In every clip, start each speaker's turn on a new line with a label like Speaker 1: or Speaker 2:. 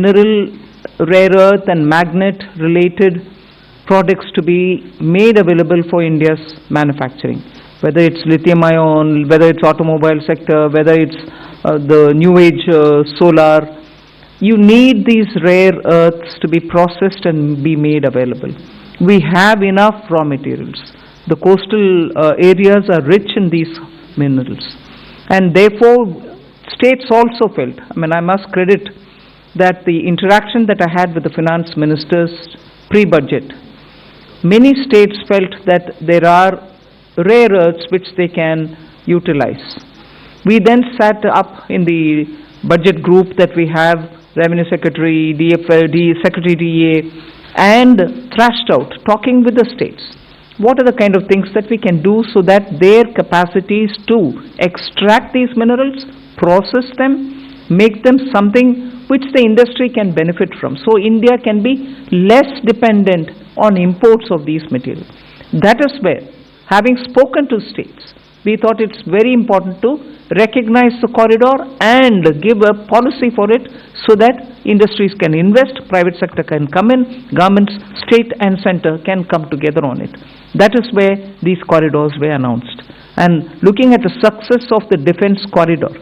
Speaker 1: mineral, rare earth and magnet related products to be made available for India's manufacturing. Whether it's lithium ion, whether it's automobile sector, whether it's the new age solar, you need these rare earths to be processed and be made available. We have enough raw materials. The coastal areas are rich in these minerals, and therefore states also felt, I must credit that the interaction that I had with the finance ministers pre-budget, many states felt that there are rare earths which they can utilize. We then sat up in the budget group that we have, Revenue Secretary, Secretary DA, and thrashed out, talking with the states. What are the kind of things that we can do so that their capacities to extract these minerals, process them, make them something which the industry can benefit from. So India can be less dependent on imports of these materials. That is where, having spoken to states, we thought it's very important to recognize the corridor and give a policy for it so that industries can invest, private sector can come in, governments, state and center can come together on it. That is where these corridors were announced. And looking at the success of the defense corridor,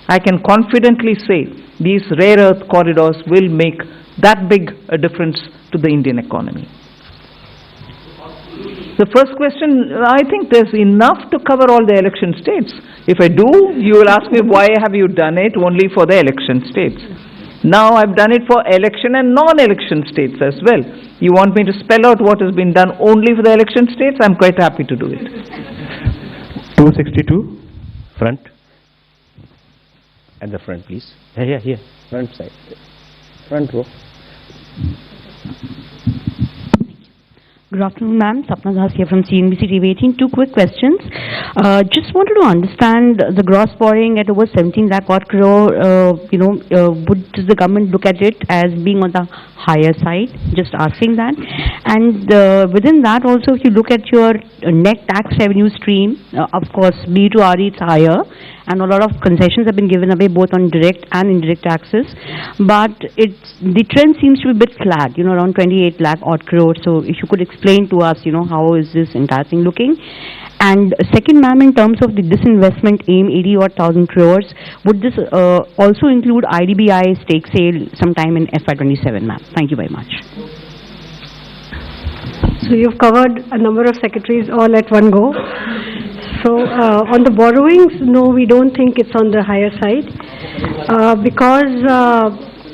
Speaker 1: I can confidently say these rare earth corridors will make that big a difference to the Indian economy. The first question, I think there's enough to cover all the election states. If I do, you will ask me, why have you done it only for the election states? Now I've done it for election and non-election states as well. You want me to spell out what has been done only for the election states? I'm quite happy to do it.
Speaker 2: 262, front. At the front, please. Here. Front side. Front row.
Speaker 3: Good afternoon, ma'am. Sapna Das here from CNBC TV 18. Two quick questions. Just wanted to understand the gross borrowing at over 17 lakh odd crore. Would the government look at it as being on the higher side? Just asking that. And within that also, if you look at your net tax revenue stream, of course, B2RE it's higher, and a lot of concessions have been given away both on direct and indirect taxes. But the trend seems to be a bit flat, around 28 lakh odd crore. So if you could explain to us, how is this entire thing looking? And second, ma'am, in terms of the disinvestment aim, 80,000 crores, would this also include IDBI stake sale sometime in FY27, ma'am? Thank you very much.
Speaker 4: So you've covered a number of secretaries all at one go. So on the borrowings, no, we don't think it's on the higher side because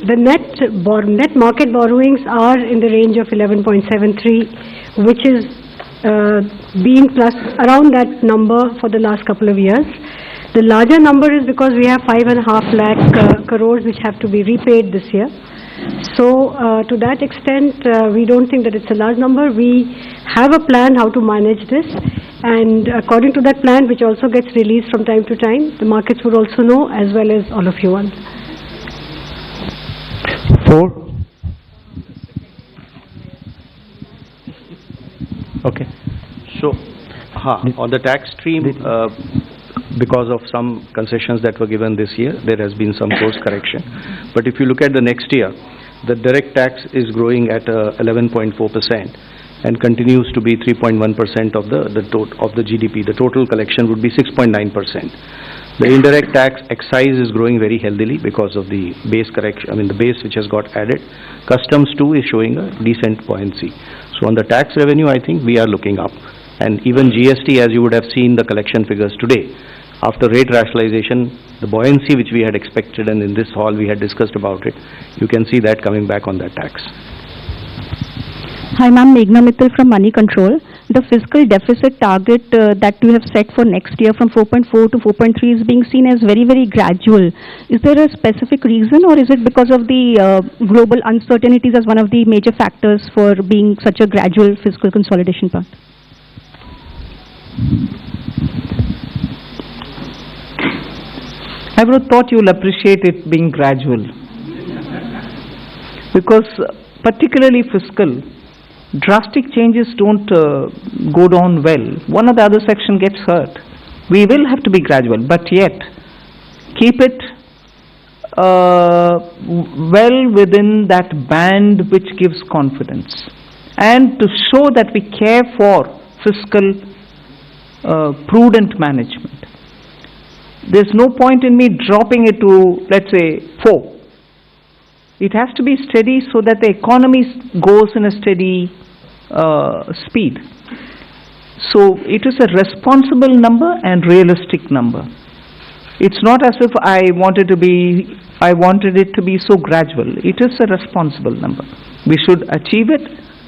Speaker 4: the net market borrowings are in the range of 11.73, which is been plus around that number for the last couple of years. The larger number is because we have 5.5 lakh crores which have to be repaid this year. So to that extent, we don't think that it's a large number. We have a plan how to manage this, and according to that plan, which also gets released from time to time, the markets would also know, as well as all of you want.
Speaker 2: 4. Okay.
Speaker 5: So, on the tax stream, because of some concessions that were given this year, there has been some course correction. But if you look at the next year, the direct tax is growing at 11.4% and continues to be 3.1% of the GDP. The total collection would be 6.9%. The indirect tax excise is growing very healthily because of the base correction, the base which has got added. Customs too is showing a decent buoyancy. So on the tax revenue, I think we are looking up. And even GST, as you would have seen the collection figures today, after rate rationalization, the buoyancy which we had expected, and in this hall we had discussed about it, you can see that coming back on that tax.
Speaker 3: Hi ma'am, Meghna Mittal from Money Control. The fiscal deficit target that you have set for next year from 4.4 to 4.3 is being seen as very, very gradual. Is there a specific reason, or is it because of the global uncertainties as one of the major factors for being such a gradual fiscal consolidation path?
Speaker 1: I would have thought you will appreciate it being gradual, because particularly fiscal, drastic changes don't go down well. One or the other section gets hurt. We will have to be gradual, but yet keep it well within that band which gives confidence, and to show that we care for fiscal prudent management. There's no point in me dropping it to, let's say, 4. It has to be steady so that the economy goes in a steady speed. So it is a responsible number and realistic number. It's not as if I wanted it to be so gradual. It is a responsible number. We should achieve it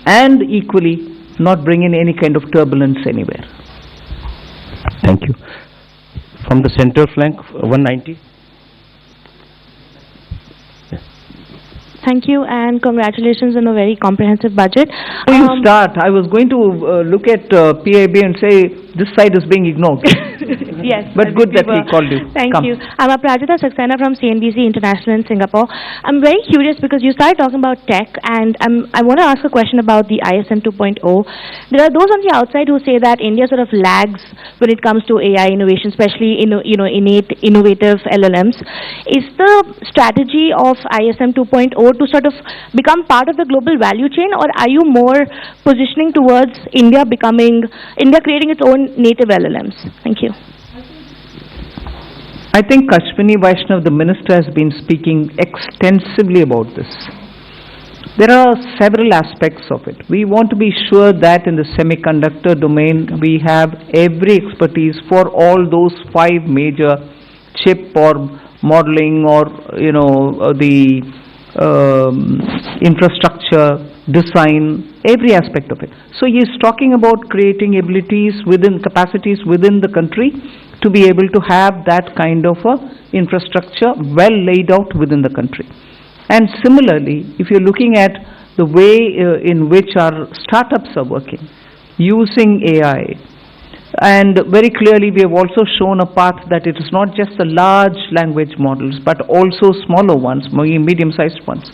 Speaker 1: and equally not bring in any kind of turbulence anywhere.
Speaker 2: Thank you. From the center flank, 190.
Speaker 6: Thank you and congratulations on a very comprehensive budget.
Speaker 1: Before you start, I was going to look at PIB and say this side is being ignored.
Speaker 6: Yes.
Speaker 1: But good that he called you.
Speaker 6: Thank
Speaker 1: Come.
Speaker 6: you. I'm Aprajita Saxena from CNBC International in Singapore. I'm very curious because you started talking about tech, and I want to ask a question about the ISM 2.0. There are those on the outside who say that India sort of lags when it comes to AI innovation, especially innate innovative LLMs. Is the strategy of ISM 2.0 to sort of become part of the global value chain, or are you more positioning towards India creating its own native LLMs? Thank you.
Speaker 1: I think Ashwini Vaishnav, the minister, has been speaking extensively about this. There are several aspects of it. We want to be sure that in the semiconductor domain we have every expertise for all those 5 major chip or modeling or the infrastructure, design, every aspect of it. So he is talking about creating capacities within the country to be able to have that kind of infrastructure well laid out within the country. And similarly, if you're looking at the way in which our startups are working, using AI, and very clearly we have also shown a path that it is not just the large language models, but also smaller ones, medium-sized ones,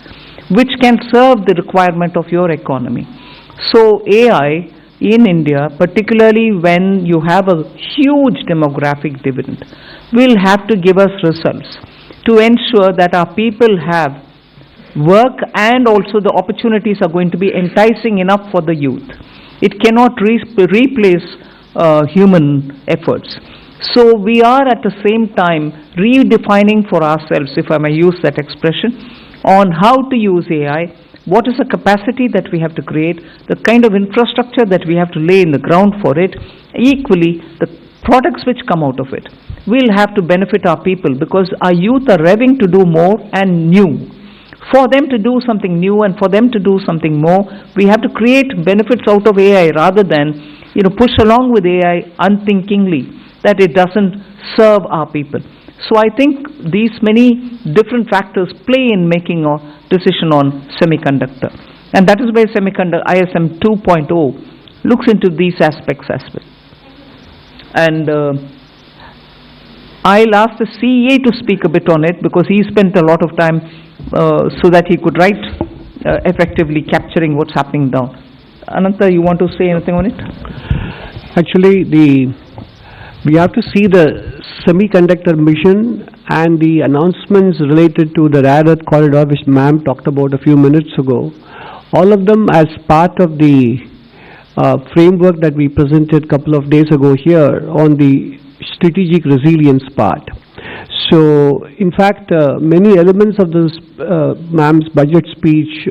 Speaker 1: which can serve the requirement of your economy. So AI in India, particularly when you have a huge demographic dividend, will have to give us results to ensure that our people have work and also the opportunities are going to be enticing enough for the youth. It cannot replace human efforts. So we are at the same time redefining for ourselves, if I may use that expression, on how to use AI. What is the capacity that we have to create, the kind of infrastructure that we have to lay in the ground for it. Equally, the products which come out of it will have to benefit our people, because our youth are revving to do more and new. For them to do something new and for them to do something more, we have to create benefits out of AI rather than push along with AI unthinkingly that it doesn't serve our people. So I think these many different factors play in making a decision on semiconductor. And that is where ISM 2.0 looks into these aspects as well. And I'll ask the CEA to speak a bit on it, because he spent a lot of time so that he could write effectively capturing what's happening down. Ananta, you want to say anything on it?
Speaker 7: Actually, we have to see the semiconductor mission and the announcements related to the rare earth corridor, which ma'am talked about a few minutes ago. All of them as part of the framework that we presented a couple of days ago here on the strategic resilience part. So, in fact, many elements of this ma'am's budget speech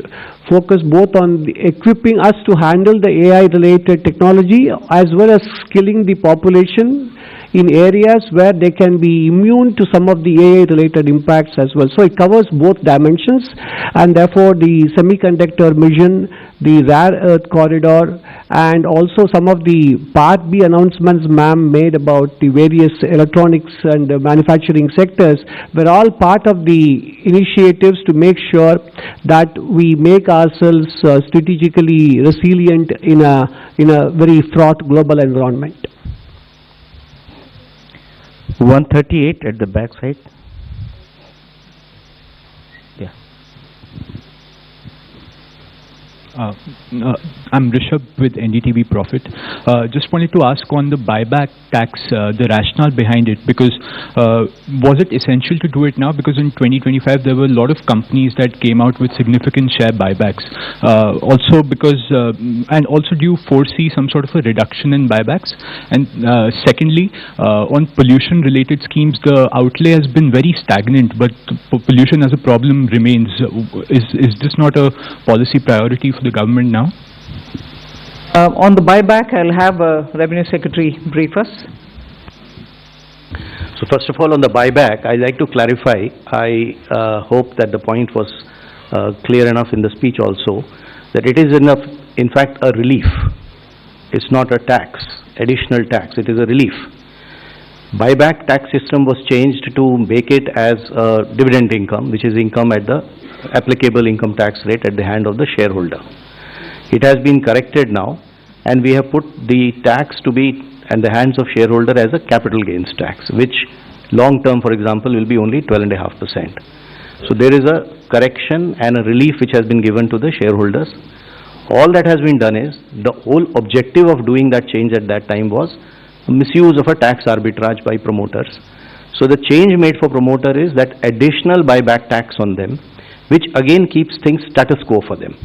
Speaker 7: focus both on equipping us to handle the AI-related technology as well as skilling the population in areas where they can be immune to some of the AI-related impacts as well. So it covers both dimensions, and therefore the semiconductor mission, the rare earth corridor, and also some of the Part B announcements ma'am made about the various electronics and manufacturing sectors were all part of the initiatives to make sure that we make ourselves strategically resilient in a very fraught global environment.
Speaker 2: 138 at the back side. Yeah.
Speaker 8: I'm Rishabh with NDTV Profit. Just wanted to ask on the buyback tax, the rationale behind it, because was it essential to do it now? Because in 2025 there were a lot of companies that came out with significant share buybacks. Also because, and also do you foresee some sort of a reduction in buybacks? And secondly, on pollution related schemes, the outlay has been very stagnant, but pollution as a problem remains. Is this not a policy priority for the government now?
Speaker 1: On the buyback, I'll have Revenue Secretary brief us.
Speaker 5: So first of all, on the buyback, I'd like to clarify. I hope that the point was clear enough in the speech also, that it is in fact a relief. It's not a tax, additional tax. It is a relief. Buyback tax system was changed to make it as a dividend income, which is income at the applicable income tax rate at the hand of the shareholder. It has been corrected now, and we have put the tax to be in the hands of shareholder as a capital gains tax, which long term, for example, will be only 12.5%. So there is a correction and a relief which has been given to the shareholders. All that has been done is, the whole objective of doing that change at that time was misuse of a tax arbitrage by promoters. So the change made for promoter is that additional buyback tax on them, which again keeps things status quo for them.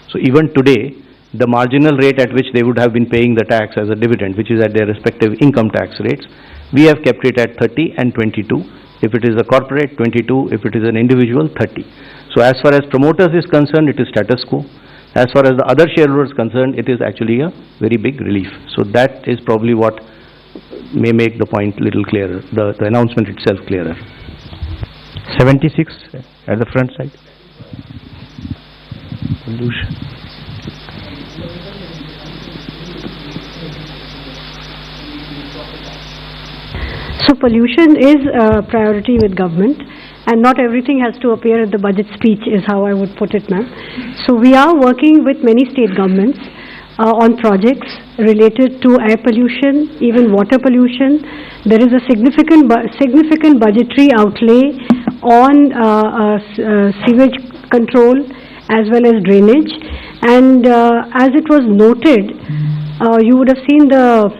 Speaker 5: So even today, the marginal rate at which they would have been paying the tax as a dividend, which is at their respective income tax rates, we have kept it at 30 and 22. If it is a corporate, 22. If it is an individual, 30. So as far as promoters is concerned, it is status quo. As far as the other shareholders is concerned, it is actually a very big relief. So that is probably what may make the point little clearer, the announcement itself clearer.
Speaker 2: 76 at the front side. Pollution.
Speaker 4: So pollution is a priority with government, and not everything has to appear at the budget speech is how I would put it, ma'am. So we are working with many state governments on projects related to air pollution, even water pollution. There is a significant budgetary outlay on sewage control as well as drainage. And as it was noted, you would have seen the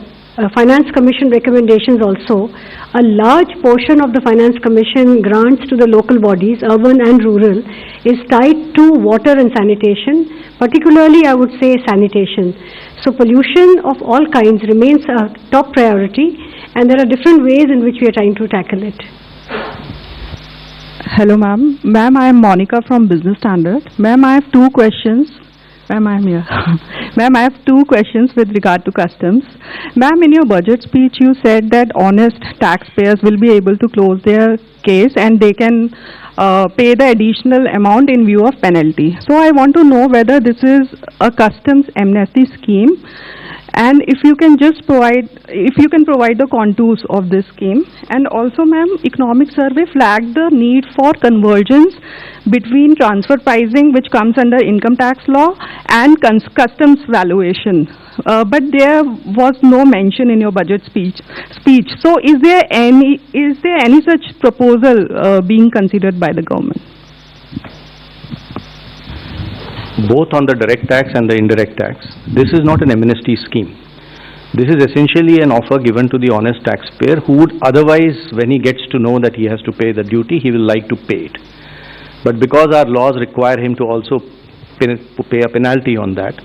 Speaker 4: Finance Commission recommendations also. A large portion of the Finance Commission grants to the local bodies, urban and rural, is tied to water and sanitation, particularly I would say sanitation. So pollution of all kinds remains a top priority, and there are different ways in which we are trying to tackle it.
Speaker 9: Hello ma'am. Ma'am, I am Monica from Business Standard. Ma'am, I have two questions. Ma'am, I am here. Ma'am, I have two questions with regard to customs. Ma'am, in your budget speech, you said that honest taxpayers will be able to close their case and they can pay the additional amount in view of penalty. So I want to know whether this is a customs amnesty scheme, and if you can just provide the contours of this scheme. And also, ma'am, Economic Survey flagged the need for convergence between transfer pricing, which comes under income tax law, and customs valuation. But there was no mention in your budget speech. So is there any such proposal being considered by the government?
Speaker 5: Both on the direct tax and the indirect tax. This is not an amnesty scheme. This is essentially an offer given to the honest taxpayer who would otherwise, when he gets to know that he has to pay the duty, he will like to pay it. But because our laws require him to also pay a penalty on that,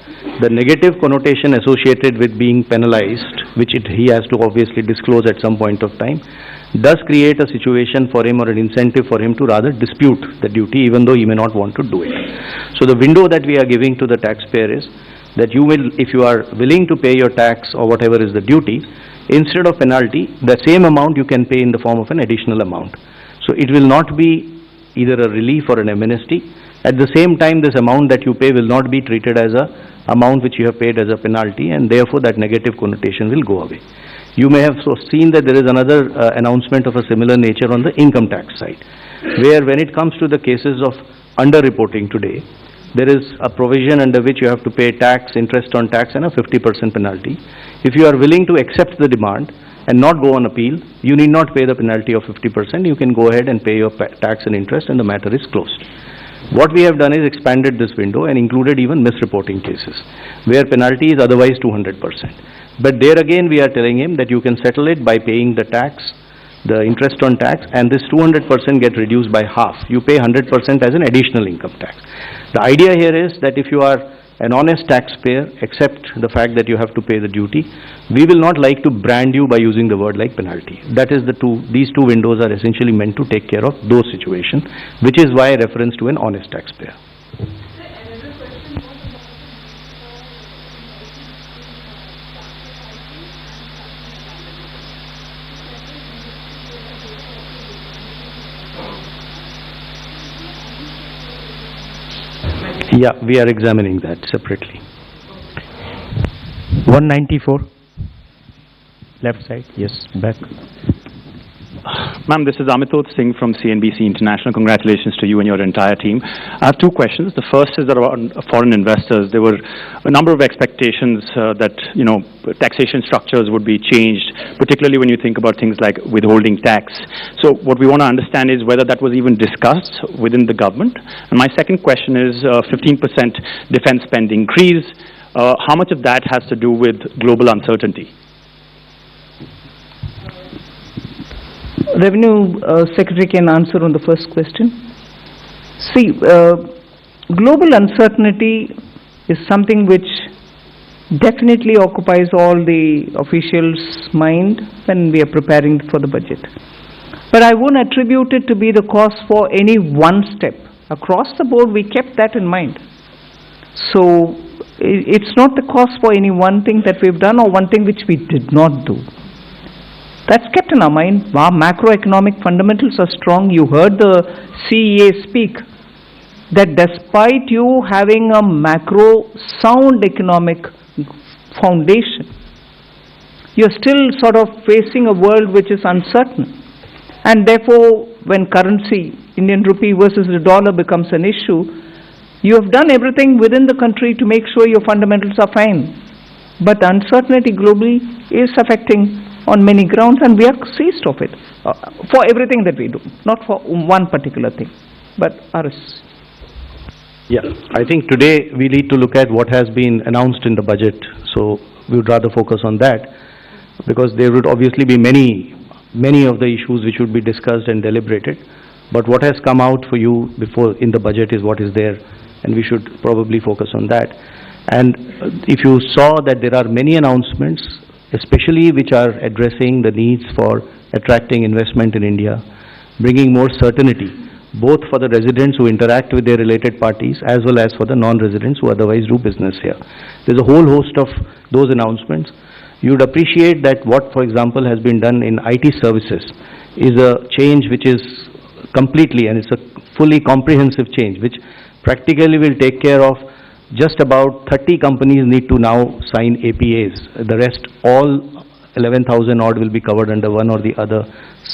Speaker 5: the negative connotation associated with being penalized, which he has to obviously disclose at some point of time, does create a situation for him or an incentive for him to rather dispute the duty, even though he may not want to do it. So the window that we are giving to the taxpayer is that you will, if you are willing to pay your tax or whatever is the duty, instead of penalty, the same amount you can pay in the form of an additional amount. So it will not be either a relief or an amnesty. At the same time, this amount that you pay will not be treated as a amount which you have paid as a penalty, and therefore that negative connotation will go away. You may have seen that there is another announcement of a similar nature on the income tax side, where when it comes to the cases of underreporting today, there is a provision under which you have to pay tax, interest on tax, and a 50% penalty. If you are willing to accept the demand and not go on appeal, you need not pay the penalty of 50%. You can go ahead and pay your tax and interest, and the matter is closed. What we have done is expanded this window and included even misreporting cases, where penalty is otherwise 200%. But there again we are telling him that you can settle it by paying the tax, the interest on tax, and this 200% get reduced by half. You pay 100% as an additional income tax. The idea here is that if you are an honest taxpayer, accept the fact that you have to pay the duty. We will not like to brand you by using the word like penalty. That is these two windows are essentially meant to take care of those situations, which is why reference to an honest taxpayer. Yeah, we are examining that separately.
Speaker 2: 194. Left side, yes, back.
Speaker 10: Ma'am, this is Amitod Singh from CNBC International. Congratulations to you and your entire team. I have two questions. The first is around foreign investors. There were a number of expectations that, taxation structures would be changed, particularly when you think about things like withholding tax. So what we want to understand is whether that was even discussed within the government. And my second question is 15% defense spend increase. How much of that has to do with global uncertainty?
Speaker 1: Revenue Secretary can answer on the first question. See, global uncertainty is something which definitely occupies all the officials' mind when we are preparing for the budget. But I won't attribute it to be the cause for any one step. Across the board, we kept that in mind. So, it's not the cause for any one thing that we've done or one thing which we did not do. That's kept in our mind. Our macroeconomic fundamentals are strong. You heard the CEA speak that despite you having a macro sound economic foundation, you're still sort of facing a world which is uncertain. And therefore, when currency, Indian rupee versus the dollar becomes an issue, you have done everything within the country to make sure your fundamentals are fine. But uncertainty globally is affecting on many grounds, and we are seized of it for everything that we do, not for one particular thing, but ours.
Speaker 5: Yeah, I think today we need to look at what has been announced in the budget, so we would rather focus on that, because there would obviously be many of the issues which would be discussed and deliberated, but what has come out for you before in the budget is what is there, and we should probably focus on that. And if you saw that there are many announcements, especially which are addressing the needs for attracting investment in India, bringing more certainty, both for the residents who interact with their related parties as well as for the non-residents who otherwise do business here. There's a whole host of those announcements. You'd appreciate that what, for example, has been done in IT services is a change which is completely, and it's a fully comprehensive change, which practically will take care of just about 30 companies need to now sign APAs. The rest, all 11,000 odd, will be covered under one or the other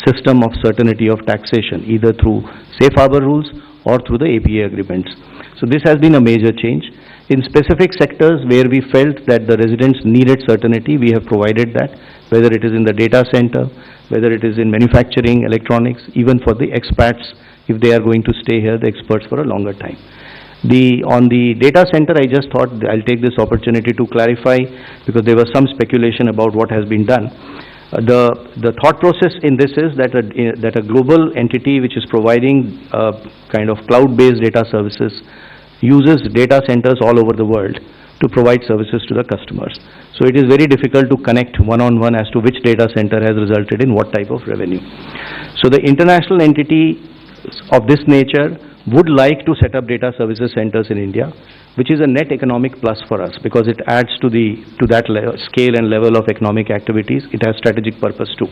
Speaker 5: system of certainty of taxation, either through safe harbor rules or through the APA agreements. So this has been a major change. In specific sectors where we felt that the residents needed certainty, we have provided that, whether it is in the data center, whether it is in manufacturing, electronics, even for the expats, if they are going to stay here, the experts for a longer time. On the data center, I just thought I'll take this opportunity to clarify, because there was some speculation about what has been done. The thought process in this is that a global entity which is providing kind of cloud-based data services uses data centers all over the world to provide services to the customers. So it is very difficult to connect one-on-one as to which data center has resulted in what type of revenue. So the international entity of this nature would like to set up data services centers in India, which is a net economic plus for us, because it adds to that scale and level of economic activities. It has strategic purpose too.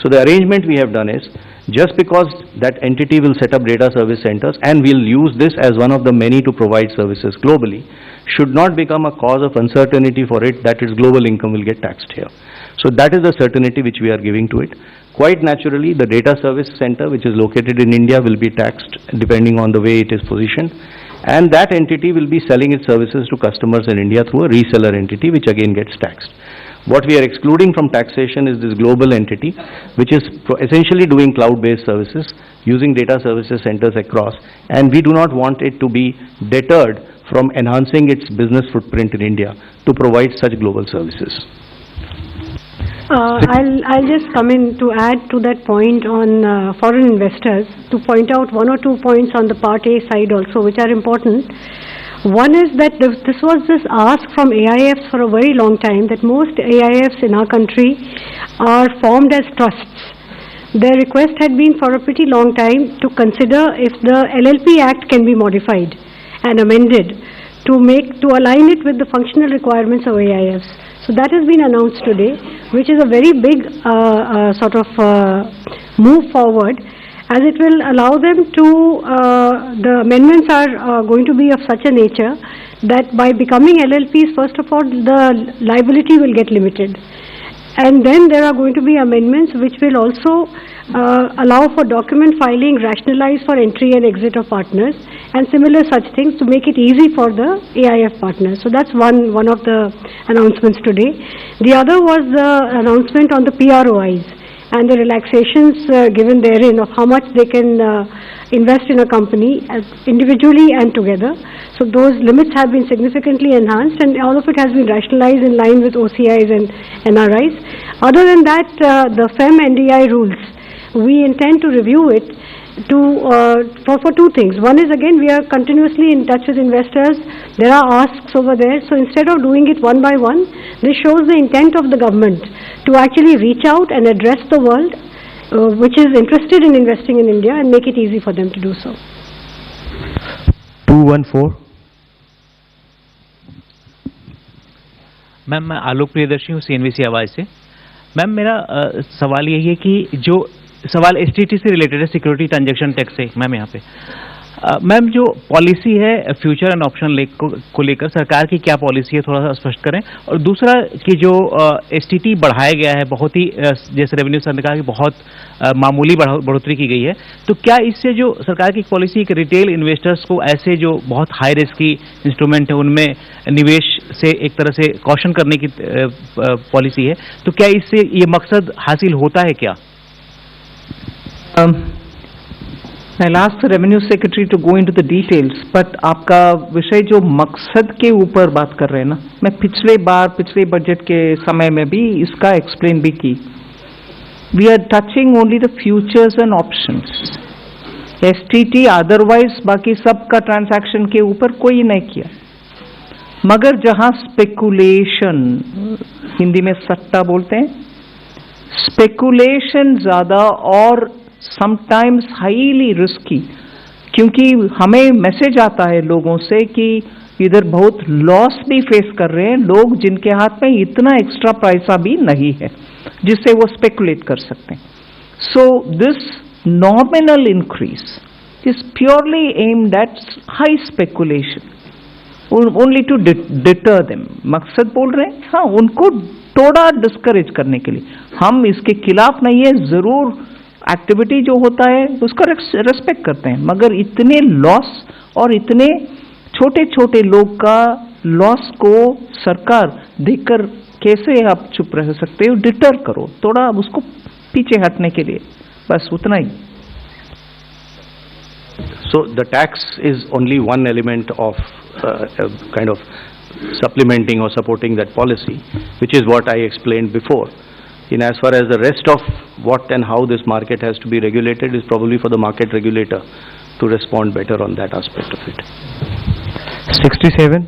Speaker 5: So the arrangement we have done is, just because that entity will set up data service centers and will use this as one of the many to provide services globally, should not become a cause of uncertainty for it that its global income will get taxed here. So that is the certainty which we are giving to it. Quite naturally, the data service center which is located in India will be taxed depending on the way it is positioned, and that entity will be selling its services to customers in India through a reseller entity, which again gets taxed. What we are excluding from taxation is this global entity, which is essentially doing cloud-based services, using data services centers across, and we do not want it to be deterred from enhancing its business footprint in India to provide such global services.
Speaker 4: I'll just come in to add to that point on foreign investors, to point out one or two points on the Part A side also, which are important. One is that this was this ask from AIFs for a very long time, that most AIFs in our country are formed as trusts. Their request had been for a pretty long time to consider if the LLP Act can be modified and amended to align it with the functional requirements of AIFs. So that has been announced today, which is a very big move forward, as it will allow them to, the amendments are going to be of such a nature that by becoming LLPs, first of all, the liability will get limited. And then there are going to be amendments which will also allow for document filing rationalized for entry and exit of partners, and similar such things to make it easy for the AIF partners. So that's one of the announcements today. The other was the announcement on the PROIs and the relaxations given therein of how much they can invest in a company individually and together. So those limits have been significantly enhanced, and all of it has been rationalized in line with OCIs and NRIs. Other than that, the FEM NDI rules, we intend to review it for two things. One is, again, we are continuously in touch with investors. There are asks over there. So instead of doing it one by one, this shows the intent of the government to actually reach out and address the world which is interested in investing in India and make it easy for them to do so.
Speaker 2: 214.
Speaker 11: Ma'am, मैं आलोक प्रियदर्शी हूँ CNBC आवाज़ से। Ma'am, मेरा सवाल यही है कि जो सवाल STT से रिलेटेड है, सिक्योरिटी ट्रांजैक्शन टैक्स से। मैम, यहाँ पे मैम जो पॉलिसी है फ्यूचर एंड ऑप्शन को लेकर सरकार की क्या पॉलिसी है, थोड़ा सा स्पष्ट करें। और दूसरा कि जो STT बढ़ाया गया है, बहुत ही जैसे रेवेन्यू सर ने कहा कि बहुत मामूली बढ़ोतरी की गई है, तो क्या इससे जो सरकार की पॉलिसी कि रिटेल इन्वेस्टर्स को ऐसे जो बहुत हाई रिस्क की इंस्ट्रूमेंट है उनमें निवेश से एक तरह से कॉशन करने की पॉलिसी है, तो क्या इससे ये मकसद हासिल होता है क्या?
Speaker 1: I'll ask the Revenue Secretary to go into the details, but आपका विषय जो मकसद के ऊपर बात कर रहे हैं ना, मैं पिछले बजट के समय में भी इसका एक्सप्लेन भी की। We are touching only the futures and options. STT otherwise बाकी सब का ट्रांजैक्शन के ऊपर कोई नहीं किया, मगर जहां स्पेकुलेशन, हिंदी में सट्टा बोलते हैं, स्पेकुलेशन ज्यादा और समटाइम्स हाईली रिस्की, क्योंकि हमें मैसेज आता है लोगों से कि इधर बहुत लॉस भी फेस कर रहे हैं लोग जिनके हाथ में इतना एक्स्ट्रा पैसा भी नहीं है जिससे वो स्पेकुलेट कर सकते हैं। So this nominal increase is purely aimed at high speculation, only to deter them. मकसद बोल रहे हैं, हाँ, उनको थोड़ा डिस्करेज करने के लिए। हम इसके खिलाफ नहीं है, जरूर एक्टिविटी जो होता है उसका रेस्पेक्ट करते हैं, मगर इतने लॉस और इतने छोटे छोटे लोग का लॉस को सरकार देखकर कैसे आप चुप रह सकते हो? डिटर करो थोड़ा उसको पीछे हटने के लिए, बस उतना ही।
Speaker 5: So the tax is only one element of kind of supplementing or supporting that policy, which is what I explained before. In as far as the rest of what and how this market has to be regulated is probably for the market regulator to respond better on that aspect of it.
Speaker 2: 67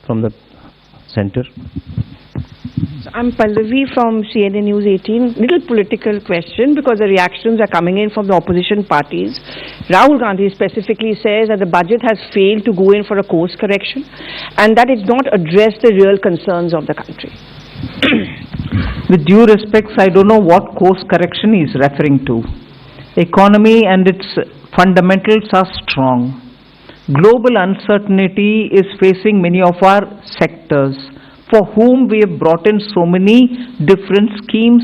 Speaker 2: from the center.
Speaker 12: I'm Pallavi from CNN News 18. Little political question, because the reactions are coming in from the opposition parties. Rahul Gandhi specifically says that the budget has failed to go in for a course correction and that it's not addressed the real concerns of the country.
Speaker 1: With due respects, I don't know what course correction he is referring to. Economy and its fundamentals are strong. Global uncertainty is facing many of our sectors, for whom we have brought in so many different schemes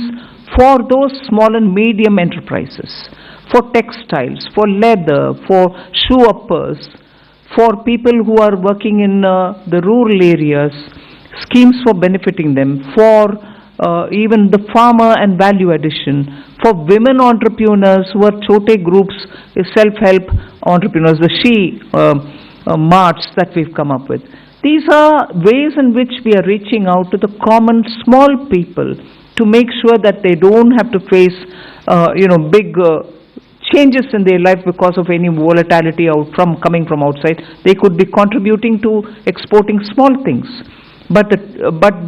Speaker 1: for those small and medium enterprises, for textiles, for leather, for shoe uppers, for people who are working in the rural areas, schemes for benefiting them, for even the farmer and value addition. For women entrepreneurs who are chote groups, self-help entrepreneurs, the she marts that we've come up with. These are ways in which we are reaching out to the common small people to make sure that they don't have to face, big changes in their life because of any volatility coming from outside. They could be contributing to exporting small things, but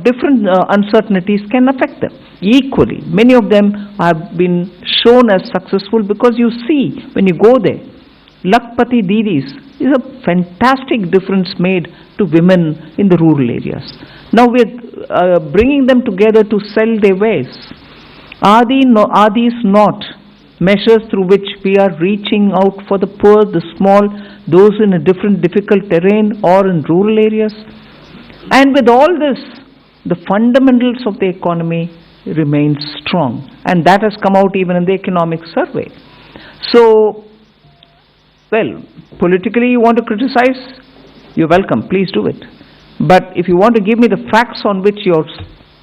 Speaker 1: different uncertainties can affect them equally. Many of them have been shown as successful because you see when you go there, Lakpati Didis is a fantastic difference made to women in the rural areas. Now we're bringing them together to sell their wares. Are these not measures through which we are reaching out for the poor, the small, those in a difficult terrain or in rural areas? And with all this, the fundamentals of the economy remain strong, and that has come out even in the economic survey. So, well, politically you want to criticize, you're welcome, please do it. But if you want to give me the facts on which you're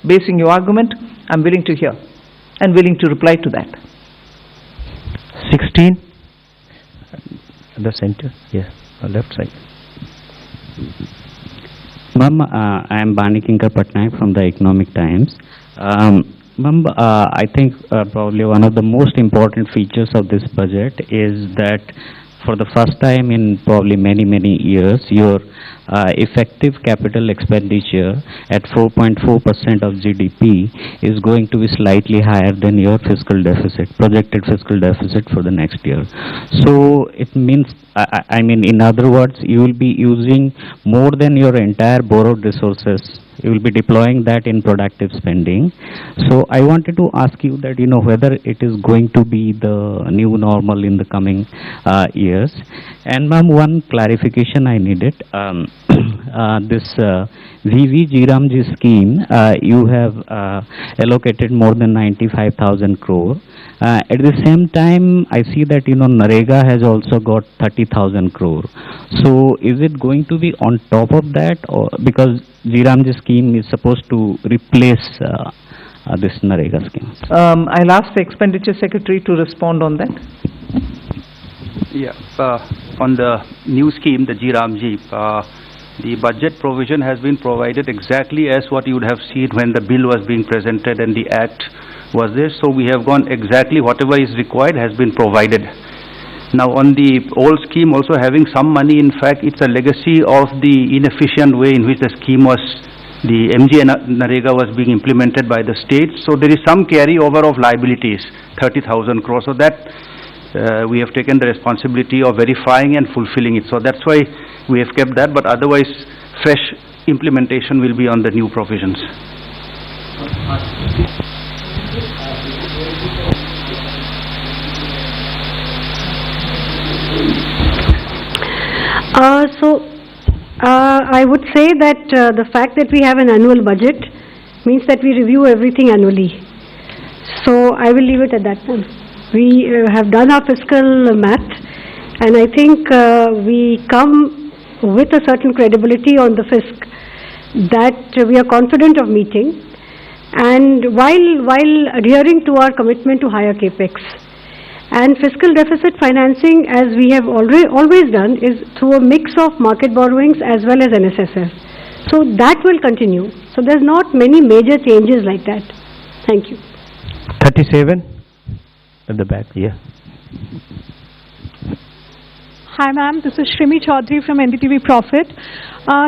Speaker 1: basing your argument, I'm willing to hear and willing to reply to that.
Speaker 2: 16, the center, yeah, left side.
Speaker 13: Ma'am, I am Bani Kinkar Patnaik from the Economic Times. Ma'am, I think probably one of the most important features of this budget is that for the first time in probably many years, your effective capital expenditure at 4.4% of GDP is going to be slightly higher than your fiscal deficit, projected fiscal deficit for the next year. So it means, I mean, in other words, you will be using more than your entire borrowed resources. You will be deploying that in productive spending. So I wanted to ask you that, whether it is going to be the new normal in the coming years. And ma'am, one clarification I needed. This VV Jiramji scheme, you have allocated more than 95,000 crore. At the same time, I see that, Narega has also got 30,000 crore. So is it going to be on top of that, or because Jiramji scheme is supposed to replace this Narega scheme?
Speaker 1: I'll ask the Expenditure Secretary to respond on that.
Speaker 5: Yeah, on the new scheme, the Jiramji, the budget provision has been provided exactly as what you would have seen when the bill was being presented and the act was there. So we have gone exactly whatever is required has been provided. Now on the old scheme also having some money, in fact it's a legacy of the inefficient way in which the scheme was, the MG Narega was being implemented by the state. So there is some carryover of liabilities, 30,000 crores. So that we have taken the responsibility of verifying and fulfilling it. So that's why we have kept that, but otherwise fresh implementation will be on the new provisions.
Speaker 4: I would say that the fact that we have an annual budget means that we review everything annually. So I will leave it at that point. We have done our fiscal math, and I think we come with a certain credibility on the fisc that we are confident of meeting, and while adhering to our commitment to higher capex. And fiscal deficit financing, as we have always done, is through a mix of market borrowings as well as NSSF. So that will continue. So there's not many major changes like that. Thank you.
Speaker 2: 37 at the back, yeah.
Speaker 9: Hi ma'am, this is Shrimi Chaudhary from NDTV Profit.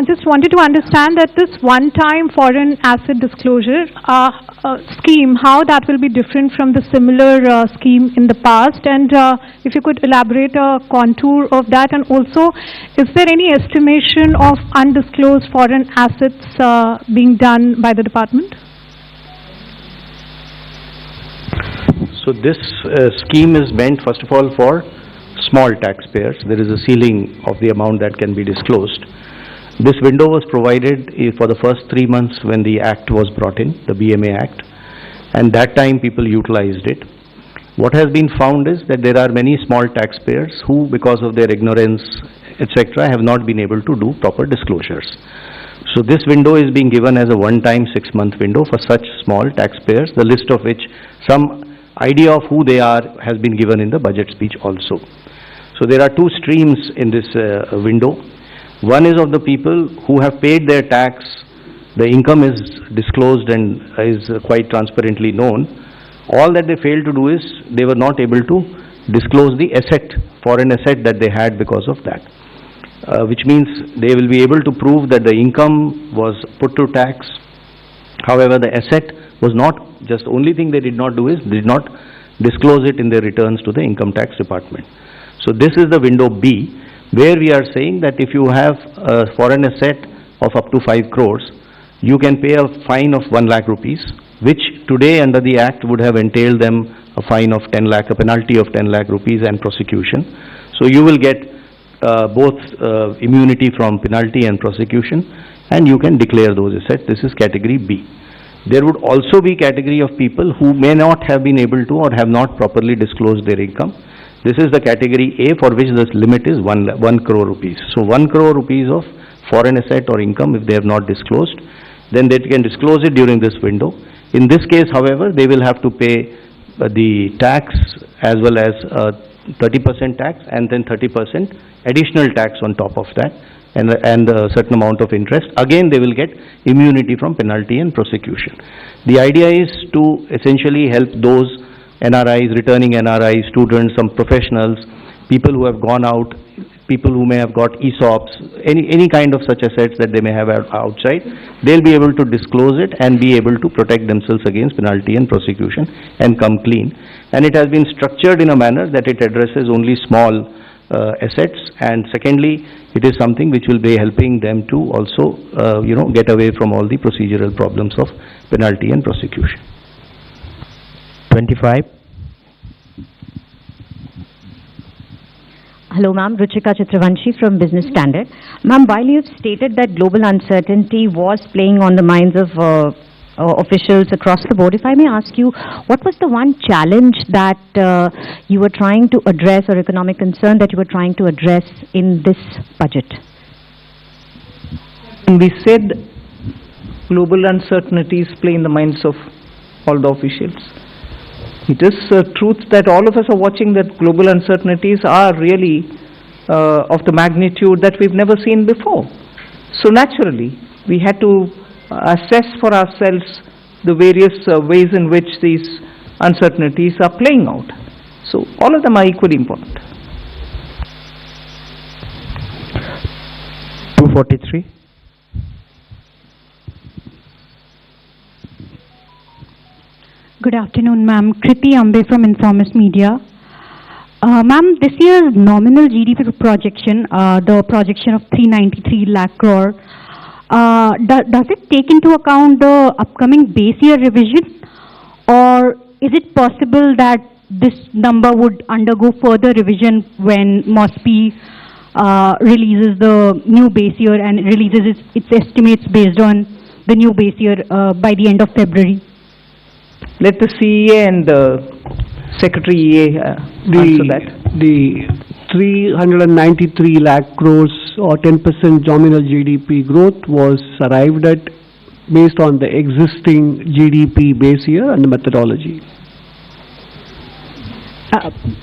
Speaker 9: Just wanted to understand that this one-time foreign asset disclosure scheme, how that will be different from the similar scheme in the past, and if you could elaborate a contour of that, and also is there any estimation of undisclosed foreign assets being done by the department?
Speaker 5: So this scheme is meant first of all for small taxpayers. There is a ceiling of the amount that can be disclosed. This window was provided for the first 3 months when the act was brought in, the BMA Act, and that time people utilized it. What has been found is that there are many small taxpayers who, because of their ignorance, etc., have not been able to do proper disclosures. So this window is being given as a one-time 6-month window for such small taxpayers, the list of which some idea of who they are has been given in the budget speech also. So there are two streams in this window. One is of the people who have paid their tax, the income is disclosed and is quite transparently known. All that they failed to do is they were not able to disclose the asset, foreign asset that they had because of that. Which means they will be able to prove that the income was put to tax. However, the asset was not, just only thing they did not do is did not disclose it in their returns to the income tax department. So this is the window B, where we are saying that if you have a foreign asset of up to 5 crores, you can pay a fine of 1 lakh rupees, which today under the Act would have entailed them a fine of 10 lakh, a penalty of 10 lakh rupees and prosecution. So you will get both immunity from penalty and prosecution, and you can declare those assets. This is category B. There would also be category of people who may not have been able to or have not properly disclosed their income. This is the category A, for which the limit is 1 crore rupees. So 1 crore rupees of foreign asset or income, if they have not disclosed, then they can disclose it during this window. In this case, however, they will have to pay the tax as well as 30% tax and then 30% additional tax on top of that, and a certain amount of interest. Again, they will get immunity from penalty and prosecution. The idea is to essentially help those NRIs, returning NRIs, students, some professionals, people who have gone out, people who may have got ESOPs, any kind of such assets that they may have outside. They'll be able to disclose it and be able to protect themselves against penalty and prosecution and come clean. And it has been structured in a manner that it addresses only small assets, and secondly, it is something which will be helping them to also, get away from all the procedural problems of penalty and prosecution.
Speaker 14: 25.
Speaker 15: Hello, ma'am. Ruchika Chitravanshi from Business Standard. Ma'am, while you've stated that global uncertainty was playing on the minds of officials across the board, if I may ask you, what was the one challenge that you were trying to address, or economic concern that you were trying to address in this budget?
Speaker 1: And we said global uncertainties play in the minds of all the officials. It is a truth that all of us are watching that global uncertainties are really of the magnitude that we've never seen before. So naturally, we had to assess for ourselves the various ways in which these uncertainties are playing out. So all of them are equally important.
Speaker 14: 243.
Speaker 16: Good afternoon, ma'am. Kriti Ambe from Informist Media. Ma'am, this year's nominal GDP projection, the projection of 393 lakh crore, does it take into account the upcoming base year revision, or is it possible that this number would undergo further revision when MOSPI releases the new base year and releases its estimates based on the new base year by the end of February?
Speaker 1: Let the CEA and Secretary EA answer that.
Speaker 7: The 393 lakh crores or 10% nominal GDP growth was arrived at based on the existing GDP base year and the methodology.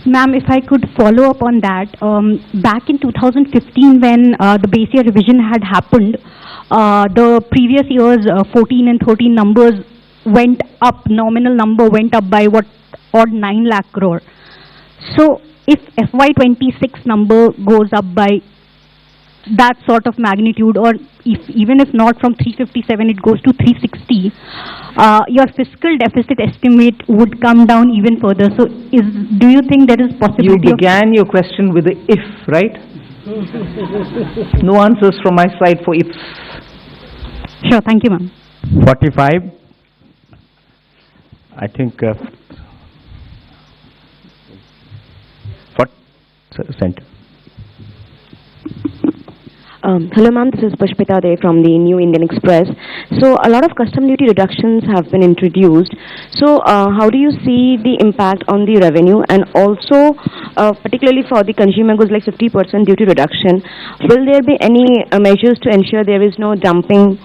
Speaker 16: Ma'am, if I could follow up on that, back in 2015 when the base year revision had happened, the previous year's 14 and 13 numbers went up, nominal number went up by odd 9 lakh crore. So if FY26 number goes up by that sort of magnitude, or even if not from 357 it goes to 360, your fiscal deficit estimate would come down even further. So do you think there is possibility?
Speaker 1: You began your question with the if, right? No answers from my side for ifs.
Speaker 16: Sure, thank you, ma'am.
Speaker 14: 45. I think center.
Speaker 17: Hello ma'am, this is Pushpita Dey from the New Indian Express. So a lot of custom duty reductions have been introduced. So how do you see the impact on the revenue, and also particularly for the consumer goods like 50% duty reduction, will there be any measures to ensure there is no dumping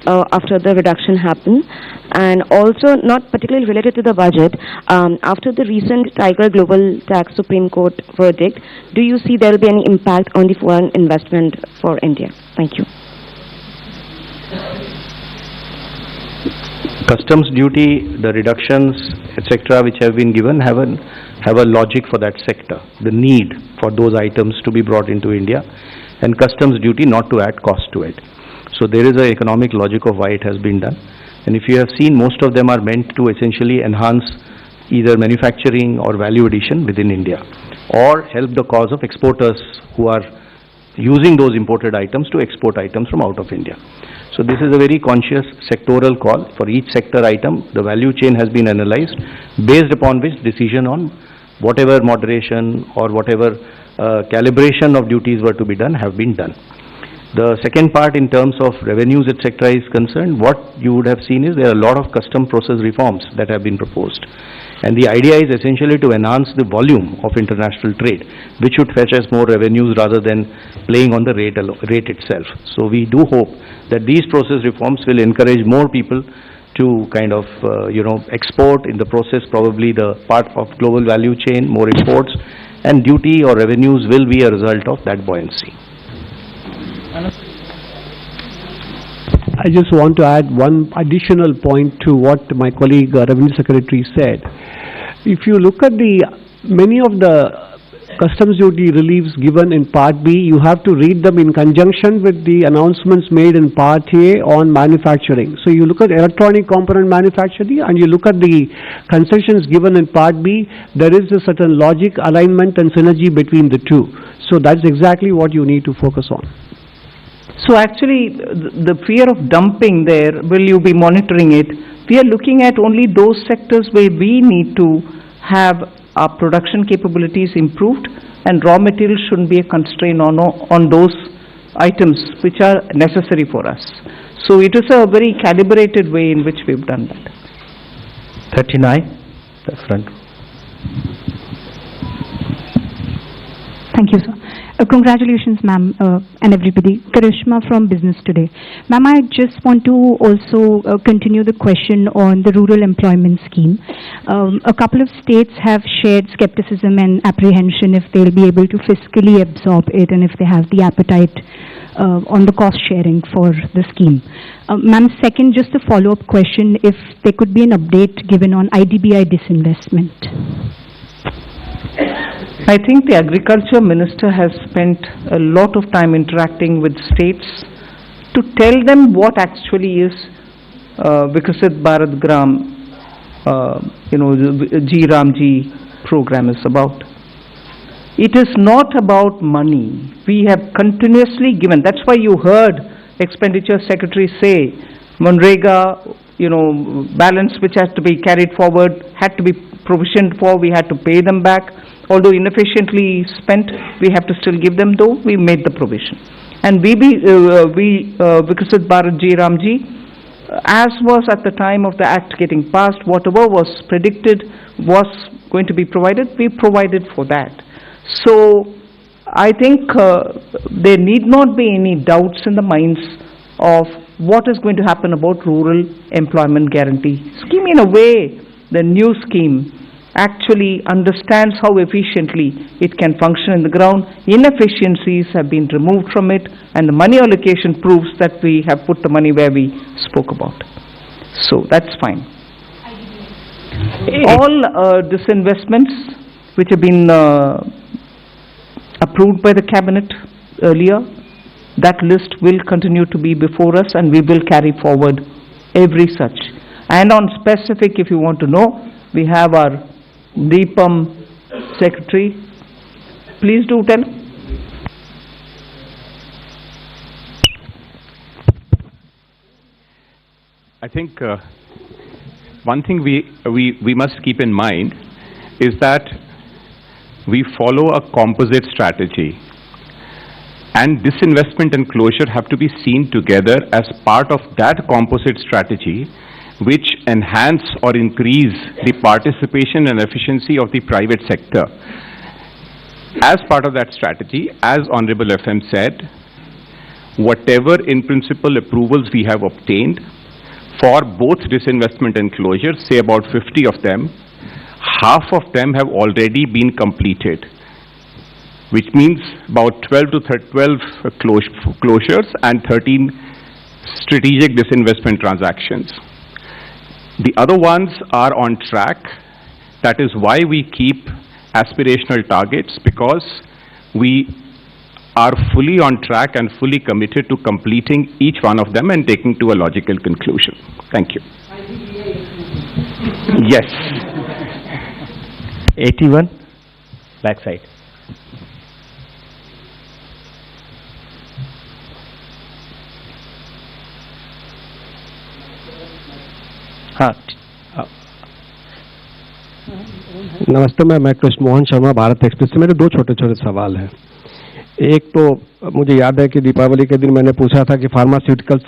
Speaker 17: after the reduction happen? And also, not particularly related to the budget, after the recent Tiger Global Tax Supreme Court verdict, do you see there will be any impact on the foreign investment for India? Thank you.
Speaker 5: Customs duty, the reductions, etc., which have been given have a logic for that sector, the need for those items to be brought into India, and customs duty not to add cost to it. So there is an economic logic of why it has been done. And if you have seen, most of them are meant to essentially enhance either manufacturing or value addition within India, or help the cause of exporters who are using those imported items to export items from out of India. So this is a very conscious sectoral call. For each sector item, the value chain has been analyzed, based upon which decision on whatever moderation or whatever calibration of duties were to be done have been done. The second part, in terms of revenues, etc., is concerned, what you would have seen is there are a lot of custom process reforms that have been proposed. And the idea is essentially to enhance the volume of international trade, which should fetch us more revenues rather than playing on the rate itself. So we do hope that these process reforms will encourage more people to kind of, export, in the process probably the part of global value chain, more exports, and duty or revenues will be a result of that buoyancy.
Speaker 7: I just want to add one additional point to what my colleague Revenue Secretary said. If you look at many of the customs duty reliefs given in Part B, you have to read them in conjunction with the announcements made in Part A on manufacturing. So you look at electronic component manufacturing and you look at the concessions given in Part B, there is a certain logic, alignment and synergy between the two. So that's exactly what you need to focus on.
Speaker 1: So actually, the fear of dumping there, will you be monitoring it? We are looking at only those sectors where we need to have our production capabilities improved, and raw materials shouldn't be a constraint on those items which are necessary for us. So it is a very calibrated way in which we've done that.
Speaker 14: 39, the front.
Speaker 16: Thank you, sir. Congratulations, ma'am, and everybody. Karishma from Business Today. Ma'am, I just want to also continue the question on the rural employment scheme. A couple of states have shared skepticism and apprehension if they'll be able to fiscally absorb it and if they have the appetite on the cost sharing for the scheme. Ma'am, second, just a follow-up question, if there could be an update given on IDBI disinvestment.
Speaker 1: I think the Agriculture Minister has spent a lot of time interacting with states to tell them what actually is Vikasit Bharat Gram, the G Ramji program is about. It is not about money. We have continuously given. That's why you heard Expenditure Secretary say, Manrega, balance which has to be carried forward, had to be provisioned for, we had to pay them back. Although inefficiently spent, we have to still give them, though we made the provision. And Vikasit Bharat Ji Ramji, as was at the time of the act getting passed, whatever was predicted was going to be provided, we provided for that. So I think there need not be any doubts in the minds of what is going to happen about rural employment guarantee scheme. In a way, the new scheme actually understands how efficiently it can function in the ground. Inefficiencies have been removed from it, and the money allocation proves that we have put the money where we spoke about. So that's fine. All disinvestments which have been approved by the cabinet earlier, that list will continue to be before us, and we will carry forward every such. And on specific, if you want to know, we have our Deepam Secretary. Please do tell.
Speaker 18: I think one thing we must keep in mind is that we follow a composite strategy. and disinvestment and closure have to be seen together as part of that composite strategy which enhance or increase the participation and efficiency of the private sector. As part of that strategy, as Honorable FM said, whatever in principle approvals we have obtained for both disinvestment and closure, say about 50 of them, half of them have already been completed, which means about 12 closures and 13 strategic disinvestment transactions. The other ones are on track. That is why we keep aspirational targets, because we are fully on track and fully committed to completing each one of them and taking to a logical conclusion. Thank you. Yes.
Speaker 2: 81, backside. हाँ.
Speaker 19: नमस्ते, मैं Krishna Mohan Sharma, Bharat express से। मेरे दो छोटे छोटे सवाल हैं। एक तो मुझे याद है कि दीपावली के दिन मैंने पूछा था कि फार्मास्यूटिकल